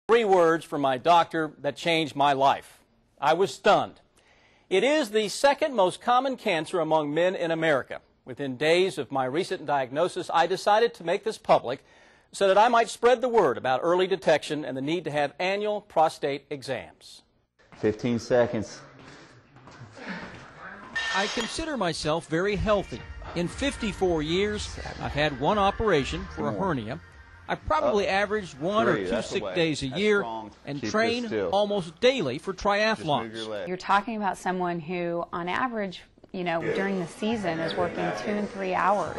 3 words from my doctor that changed my life. I was stunned. It is the second most common cancer among men in America. Within days of my recent diagnosis, I decided to make this public so that I might spread the word about early detection and the need to have annual prostate exams. 15 seconds. I consider myself very healthy. In 54 years, I've had 1 operation for a hernia. I probably averaged 1 or 2 sick days a year and train almost daily for triathlons. You're talking about someone who, on average, during the season is working 2 and 3 hours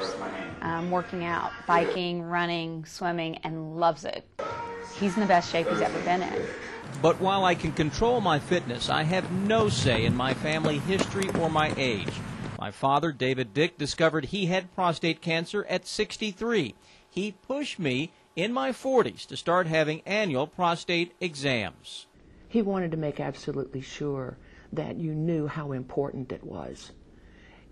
working out, biking, running, swimming, and loves it. He's in the best shape he's ever been in. But while I can control my fitness, I have no say in my family history or my age. My father, David Dick, discovered he had prostate cancer at 63. He pushed me in my 40s to start having annual prostate exams. He wanted to make absolutely sure that you knew how important it was.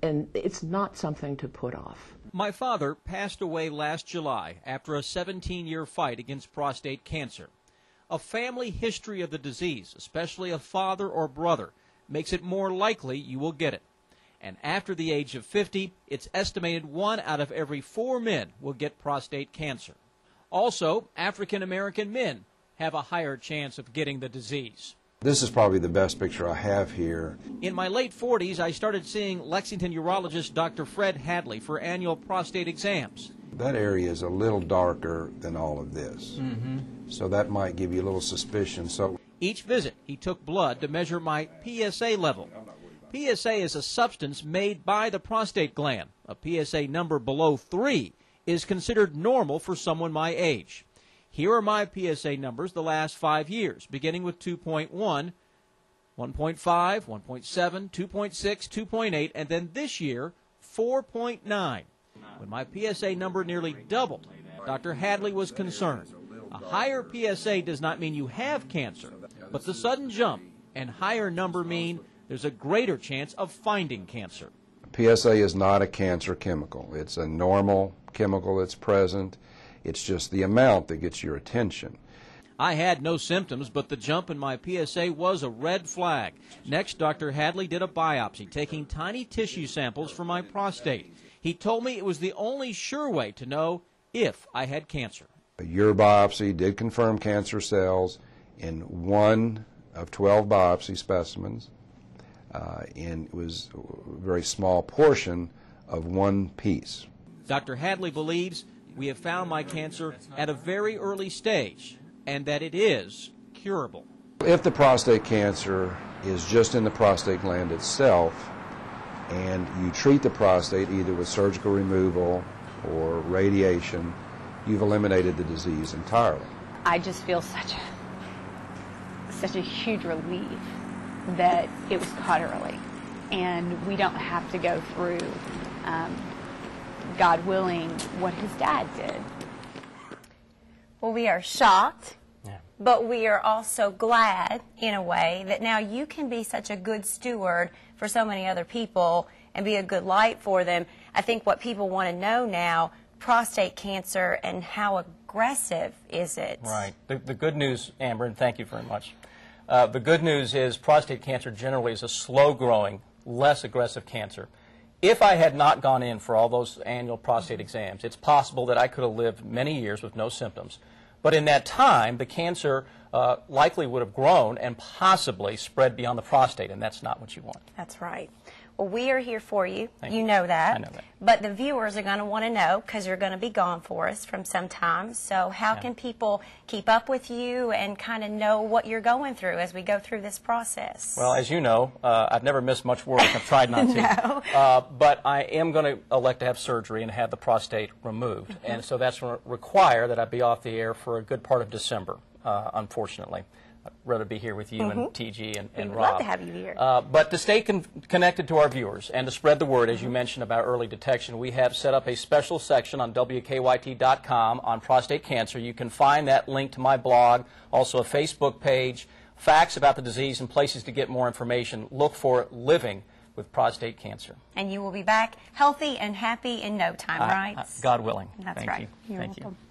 And it's not something to put off. My father passed away last July after a 17-year fight against prostate cancer. A family history of the disease, especially a father or brother, makes it more likely you will get it. And after the age of 50, it's estimated 1 out of every 4 men will get prostate cancer. Also, African American men have a higher chance of getting the disease. This is probably the best picture I have here. In my late 40s, I started seeing Lexington urologist Dr. Fred Hadley for annual prostate exams. That area is a little darker than all of this. So that might give you a little suspicion. So each visit, he took blood to measure my PSA level. PSA is a substance made by the prostate gland. A PSA number below 3 is considered normal for someone my age. Here are my PSA numbers the last 5 years, beginning with 2.1, 1.5, 1.7, 2.6, 2.8, and then this year, 4.9. When my PSA number nearly doubled, Dr. Hadley was concerned. A higher PSA does not mean you have cancer, but the sudden jump and higher number mean there's a greater chance of finding cancer. PSA is not a cancer chemical. It's a normal chemical that's present. It's just the amount that gets your attention. I had no symptoms, but the jump in my PSA was a red flag. Next, Dr. Hadley did a biopsy, taking tiny tissue samples from my prostate. He told me it was the only sure way to know if I had cancer. Your biopsy did confirm cancer cells in 1 of 12 biopsy specimens, and it was a very small portion of 1 piece. Dr. Hadley believes we have found my cancer at a very early stage and that it is curable. If the prostate cancer is just in the prostate gland itself and you treat the prostate either with surgical removal or radiation, you've eliminated the disease entirely. I just feel such a huge relief that it was caught early, and we don't have to go through, God willing, what his dad did. Well, we are shocked, but we are also glad, in a way, that now you can be such a good steward for so many other people and be a good light for them. I think what people want to know now, prostate cancer, and how aggressive is it? Right. The good news, Amber, and thank you very much. The good news is prostate cancer generally is a slow-growing, less aggressive cancer. If I had not gone in for all those annual prostate exams, it's possible that I could have lived many years with no symptoms. But in that time, the cancer likely would have grown and possibly spread beyond the prostate, and that's not what you want. That's right. Well, we are here for you. Thank you know that. I know that. But the viewers are going to want to know, because you're going to be gone for us from some time. So how can people keep up with you and kind of know what you're going through as we go through this process? Well, as you know, I've never missed much work. I've tried not to. No. But I am going to elect to have surgery and have the prostate removed. And so that's going to require that I be off the air for a good part of December, unfortunately. I'd rather be here with you and TG and We'd Rob. love to have you here. But to stay connected to our viewers and to spread the word, as you mentioned, about early detection, we have set up a special section on WKYT.com on prostate cancer. You can find that link to my blog, also a Facebook page, facts about the disease and places to get more information. Look for Living with Prostate Cancer. And you will be back healthy and happy in no time, right? God willing. That's Thank right. You. You're Thank welcome. You.